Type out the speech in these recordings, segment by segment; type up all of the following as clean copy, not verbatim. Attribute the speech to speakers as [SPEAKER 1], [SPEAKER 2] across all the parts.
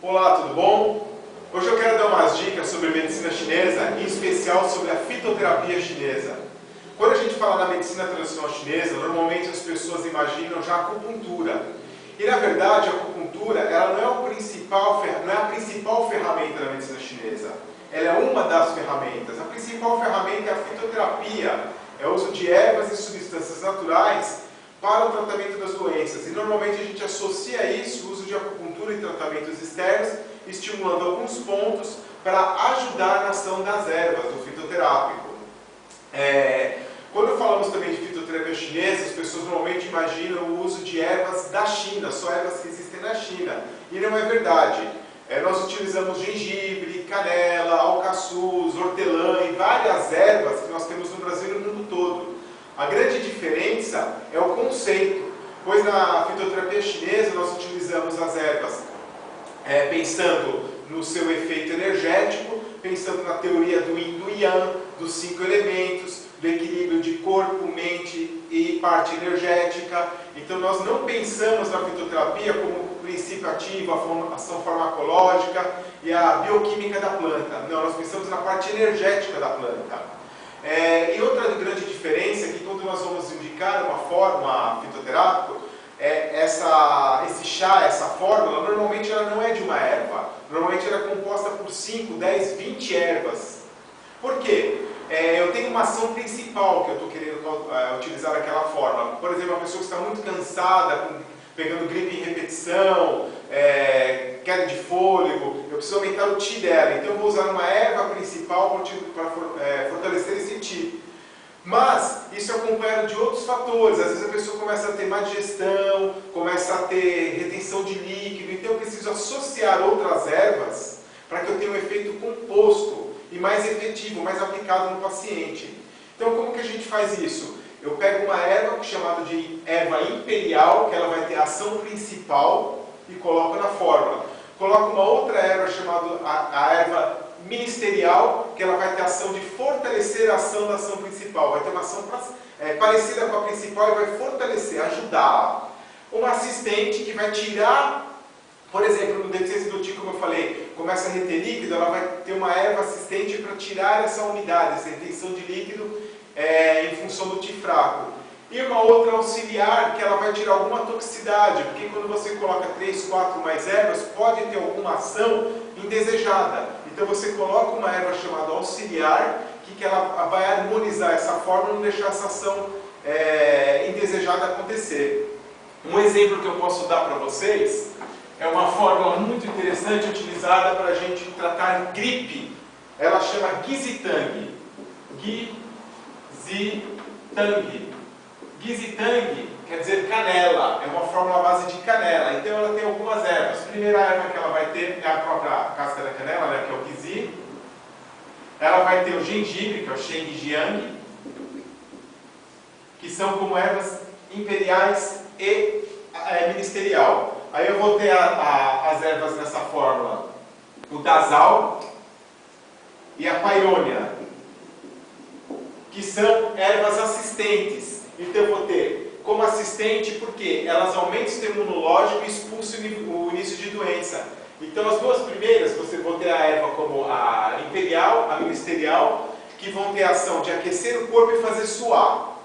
[SPEAKER 1] Olá, tudo bom? Hoje eu quero dar umas dicas sobre medicina chinesa, em especial sobre a fitoterapia chinesa. Quando a gente fala na medicina tradicional chinesa, normalmente as pessoas imaginam já a acupuntura. E na verdade a acupuntura ela não é a principal ferramenta da medicina chinesa. Ela é uma das ferramentas. A principal ferramenta é a fitoterapia, é o uso de ervas e substâncias naturais para o tratamento das doenças. E normalmente a gente associa isso, o uso de acupuntura em tratamentos externos, estimulando alguns pontos para ajudar na ação das ervas, do fitoterápico. Quando falamos também de fitoterapia chinesa, as pessoas normalmente imaginam o uso de ervas da China, só ervas que existem na China. E não é verdade. Nós utilizamos gengibre, canela, alcaçuz, hortelã e várias ervas que nós temos no Brasil e no mundo todo. A grande diferença é o conceito, pois na fitoterapia chinesa nós utilizamos as ervas pensando no seu efeito energético, pensando na teoria do Yin e do Yang, dos 5 elementos, do equilíbrio de corpo, mente e parte energética. Então nós não pensamos na fitoterapia como o princípio ativo, a ação farmacológica e a bioquímica da planta. Não, nós pensamos na parte energética da planta. E outra grande diferença é que quando nós vamos indicar uma fórmula fitoterápica, esse chá, essa fórmula, normalmente ela não é de uma erva. Normalmente ela é composta por 5, 10, 20 ervas. Por quê? Eu tenho uma ação principal que eu estou querendo utilizar aquela fórmula. Por exemplo, uma pessoa que está muito cansada, pegando gripe em repetição, queda de fôlego, eu preciso aumentar o Qi dela. Então eu vou usar uma erva principal para fortalecer esse Qi. Mas isso é acompanhado de outros fatores. Às vezes a pessoa começa a ter má digestão, começa a ter retenção de líquido. Então eu preciso associar outras ervas para que eu tenha um efeito composto e mais efetivo, mais aplicado no paciente. Então como que a gente faz isso? Eu pego uma erva chamada de erva imperial, que ela vai ter a ação principal, e coloco na fórmula. Coloco uma outra erva chamada a erva ministerial, que ela vai ter a ação de fortalecer a ação da ação principal. Vai ter uma ação parecida com a principal e vai fortalecer, ajudar. Uma assistente que vai tirar, por exemplo, no deficiência do Qi, como eu falei, começa a reter líquido, ela vai ter uma erva assistente para tirar essa umidade, essa retenção de líquido em função do Qi fraco. E uma outra auxiliar que ela vai tirar alguma toxicidade, porque quando você coloca 3, 4 mais ervas, pode ter alguma ação indesejada. Então você coloca uma erva chamada auxiliar, que ela vai harmonizar essa forma e não deixar essa ação indesejada acontecer. Um exemplo que eu posso dar para vocês é uma fórmula muito interessante utilizada para a gente tratar gripe. Ela chama Gizitang. Gizitang quer dizer canela, é uma fórmula à base de canela, então ela tem algumas ervas. A primeira erva que ela vai ter é a própria casca da canela, né, que é o Gizi. Ela vai ter o gengibre, que é o Shengjiang, que são como ervas imperiais e ministerial. Aí eu vou ter as ervas nessa fórmula, o Dasal e a Pairônia, que são ervas assistentes. Então eu vou ter como assistente porque elas aumentam o sistema imunológico e expulsam o início de doença. Então as duas primeiras, você vai ter a erva como a imperial, a ministerial, que vão ter a ação de aquecer o corpo e fazer suar.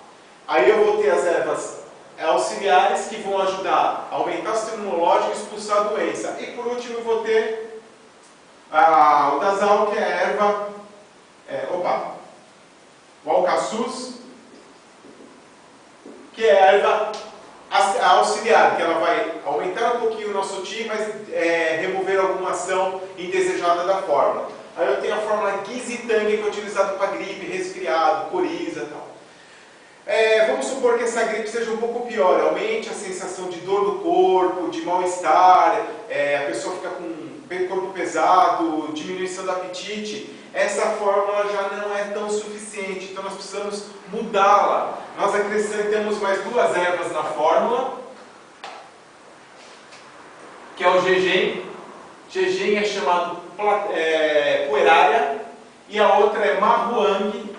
[SPEAKER 1] Aí eu vou ter as ervas auxiliares que vão ajudar a aumentar o sistema imunológico e expulsar a doença. E por último eu vou ter o Dasal, que é a erva, o alcaçuz, que é a erva auxiliar, que ela vai aumentar um pouquinho o nosso Qi, mas remover alguma ação indesejada da fórmula. Aí eu tenho a fórmula Gizitang, que é utilizada para gripe, resfriado, coriza e tal. Vamos supor que essa gripe seja um pouco pior, aumente a sensação de dor no corpo, de mal-estar, a pessoa fica com o corpo pesado, diminuição do apetite. Essa fórmula já não é tão suficiente, então nós precisamos mudá-la. Nós acrescentamos mais 2 ervas na fórmula, que é o Zhejiang. Zhejiang é chamado Puerária, e a outra é Mahuang,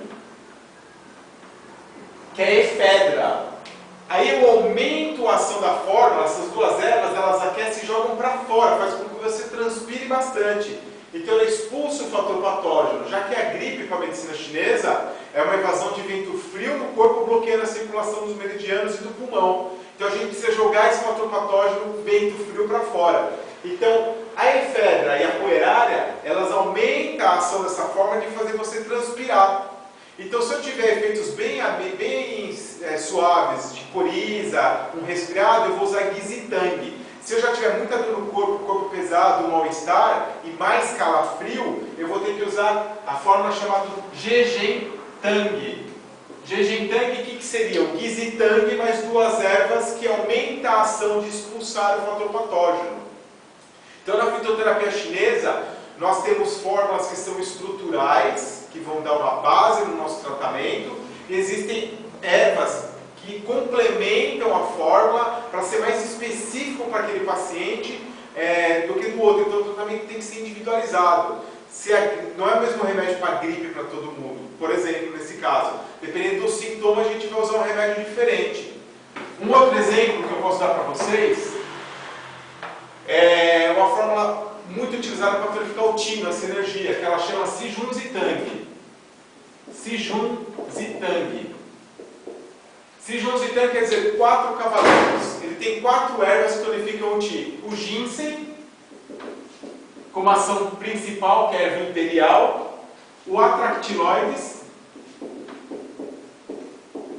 [SPEAKER 1] que é efedra. Aí eu aumento a ação da fórmula, essas 2 ervas, elas aquecem e jogam para fora, faz com que você transpire transpire bastante. Então ela expulsa o fator patógeno, já que a gripe para a medicina chinesa é uma evasão de vento frio no corpo, bloqueando a circulação dos meridianos e do pulmão. Então a gente precisa jogar esse fator patógeno, vento frio, para fora. Então a efedra e a poerária, elas aumentam a ação dessa forma de fazer você transpirar. Então se eu tiver efeitos bem suaves, de coriza, um resfriado, eu vou usar Guizitang. Se eu já tiver muita dor no corpo pesado, um mal-estar e mais calafrio, eu vou ter que usar a fórmula chamada Zhejiantang. Zhejiantang, o que seria? O Guizitang mais 2 ervas que aumenta a ação de expulsar o fator patógeno. Então na fitoterapia chinesa, nós temos fórmulas que são estruturais, que vão dar uma base no nosso tratamento, e existem ervas que complementam a fórmula para ser mais específico para aquele paciente do que do outro. Então o tratamento tem que ser individualizado. Não é o mesmo remédio para gripe para todo mundo. Por exemplo, nesse caso, dependendo do sintoma, a gente vai usar um remédio diferente. Um outro exemplo que eu posso dar para vocês é uma fórmula muito utilizada para purificar o timo, essa energia, que ela chama Shijun-Zitang. Shijun-Zitang. Shijun-Zitang quer dizer 4 cavaleiros. Ele tem 4 ervas que tonificam o Qi. O ginseng, como ação principal, que é a erva imperial. O Atractiloides,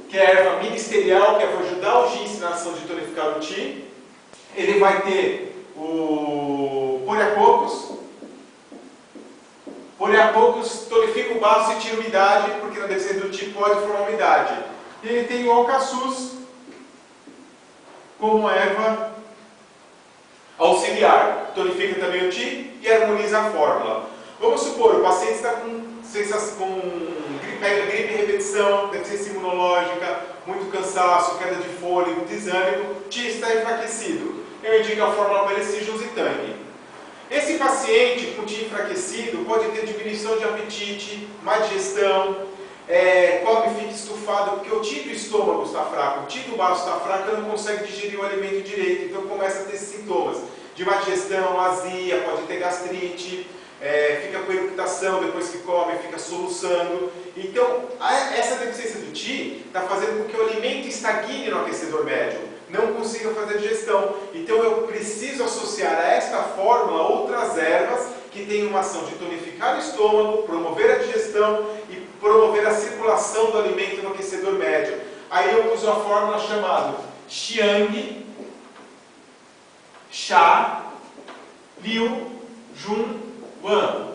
[SPEAKER 1] que é a erva ministerial, que vai ajudar o ginseng na ação de tonificar o Qi. Ele vai ter o Poliacocos. Poliacocos tonifica o baço e tira umidade, porque na deficiência do Qi pode formar umidade. E ele tem o Alcaçuz como erva auxiliar. Tonifica também o Qi e harmoniza a fórmula. Vamos supor, o paciente está pega gripe em repetição, deficiência imunológica, muito cansaço, queda de fôlego, desânimo, Qi está enfraquecido. Eu indico a fórmula para ele, Shijun-Zitang. Esse paciente com Qi enfraquecido pode ter diminuição de apetite, má digestão, come e fica estufado, porque o Qi do estômago está fraco, o Qi do baço está fraco e não consegue digerir o alimento direito, então começa a ter esses sintomas de má digestão, azia, pode ter gastrite, fica com eructação depois que come, fica soluçando. Então essa deficiência do Qi está fazendo com que o alimento estagne no aquecedor médio, não consiga fazer a digestão. Então eu preciso associar a esta fórmula outras ervas que têm uma ação de tonificar o estômago, promover a digestão e promover a circulação do alimento no aquecedor médio. Aí eu uso a fórmula chamada Xiang, Sha, Liu, Jun, Wan.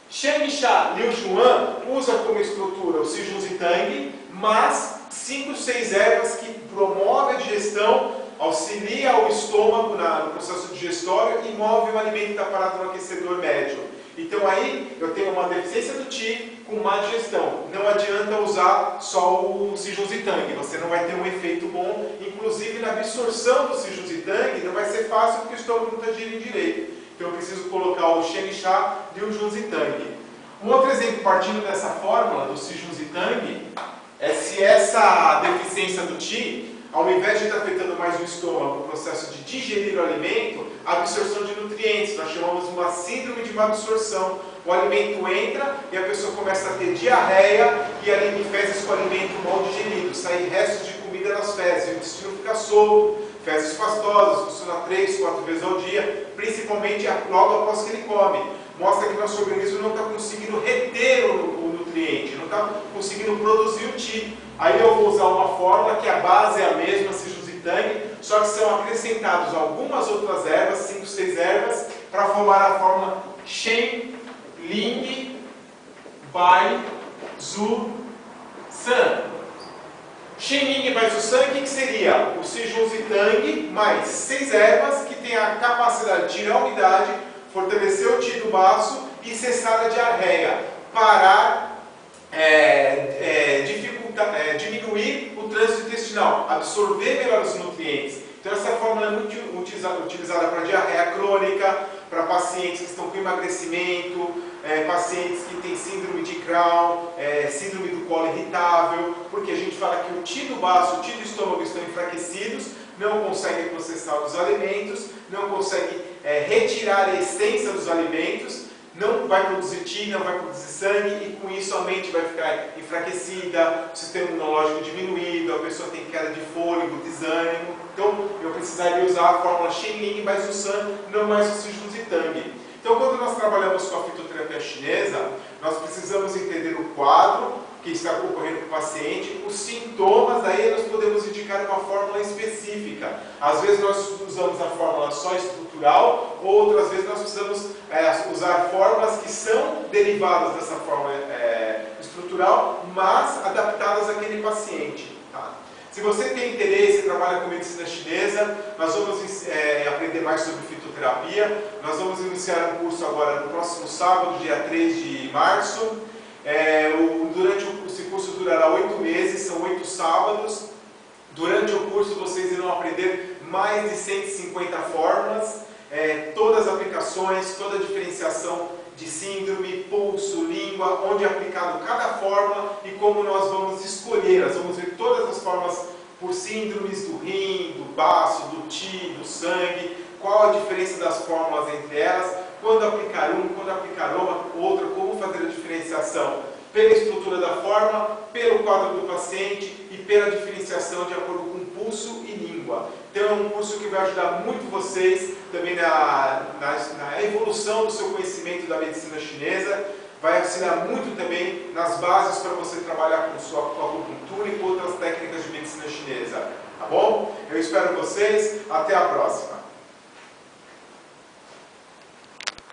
[SPEAKER 1] Xiang, Sha, Liu, Jun, Wan usa como estrutura o Shijun-Zitang, mas 5, 6 ervas que promovem a digestão, auxilia o estômago no processo digestório e move o alimento que está parado no aquecedor médio. Então aí eu tenho uma deficiência do Qi com má digestão. Não adianta usar só o Shijun-Zitang, você não vai ter um efeito bom. Inclusive na absorção do Shijun-Zitang não vai ser fácil porque o estômago não está digerindo direito. Então eu preciso colocar o Xiang Sha e o Shijun-Zitang. Um outro exemplo partindo dessa fórmula do Shijun-Zitang é se essa deficiência do Qi, ao invés de estar afetando mais o estômago, o processo de digerir o alimento, a absorção de nutrientes. Nós chamamos de uma síndrome de má absorção. O alimento entra e a pessoa começa a ter diarreia e ali fezes com o alimento mal digerido. Saem restos de comida nas fezes, o intestino fica solto, fezes pastosas, funciona 3, 4 vezes ao dia, principalmente logo após que ele come. Mostra que o nosso organismo não está conseguindo reter o nutriente, não está conseguindo produzir o Qi. Aí eu vou usar uma fórmula que a base é a mesma, Shijun-Zitang, só que são acrescentados algumas outras ervas, 5, 6 ervas, para formar a fórmula Shen, Ling, Bai, Zu, San. Shen, Ling, Bai, Zu, San, o que seria? O Shijun-Zitang mais 6 ervas que tem a capacidade de tirar a umidade, fortalecer o Qi do baço e cessar a diarreia, parar, diminuir o trânsito intestinal, absorver melhor os nutrientes. Então essa fórmula é muito utilizada para diarreia crônica, para pacientes que estão com emagrecimento, pacientes que têm síndrome de Crohn, síndrome do colo irritável, porque a gente fala que o Qi do baço, o Qi do estômago estão enfraquecidos, não consegue processar os alimentos, não consegue retirar a essência dos alimentos, não vai produzir ti, não vai produzir sangue, e com isso a mente vai ficar enfraquecida, o sistema imunológico diminuído, a pessoa tem queda de fôlego, desânimo. Então eu precisaria usar a fórmula Shenling mais o San, não mais o Shijun Zitang. Então quando nós trabalhamos com a fitoterapia chinesa, nós precisamos entender o quadro que está ocorrendo com o paciente, os sintomas, daí nós podemos indicar uma fórmula específica. Às vezes nós usamos a fórmula só estrutural, outras vezes nós precisamos usar fórmulas que são derivadas dessa fórmula estrutural, mas adaptadas àquele paciente. Tá? Se você tem interesse e trabalha com medicina chinesa, nós vamos aprender mais sobre fitoterapia. Nós vamos iniciar um curso agora no próximo sábado, dia 3 de março. Esse curso durará 8 meses, são 8 sábados. Durante o curso vocês irão aprender mais de 150 fórmulas, todas as aplicações, toda a diferenciação de síndrome, pulso, língua, onde é aplicado cada fórmula e como nós vamos escolher. Nós vamos ver todas as formas por síndromes do rim, do baço, do ti, do sangue, qual a diferença das fórmulas entre elas, quando aplicar quando aplicar outra, como fazer a diferenciação pela estrutura da forma, pelo quadro do paciente e pela diferenciação de acordo com pulso e língua. Então é um curso que vai ajudar muito vocês também na evolução do seu conhecimento da medicina chinesa, vai auxiliar muito também nas bases para você trabalhar com sua acupuntura e com outras técnicas de medicina chinesa. Tá bom? Eu espero vocês, até a próxima!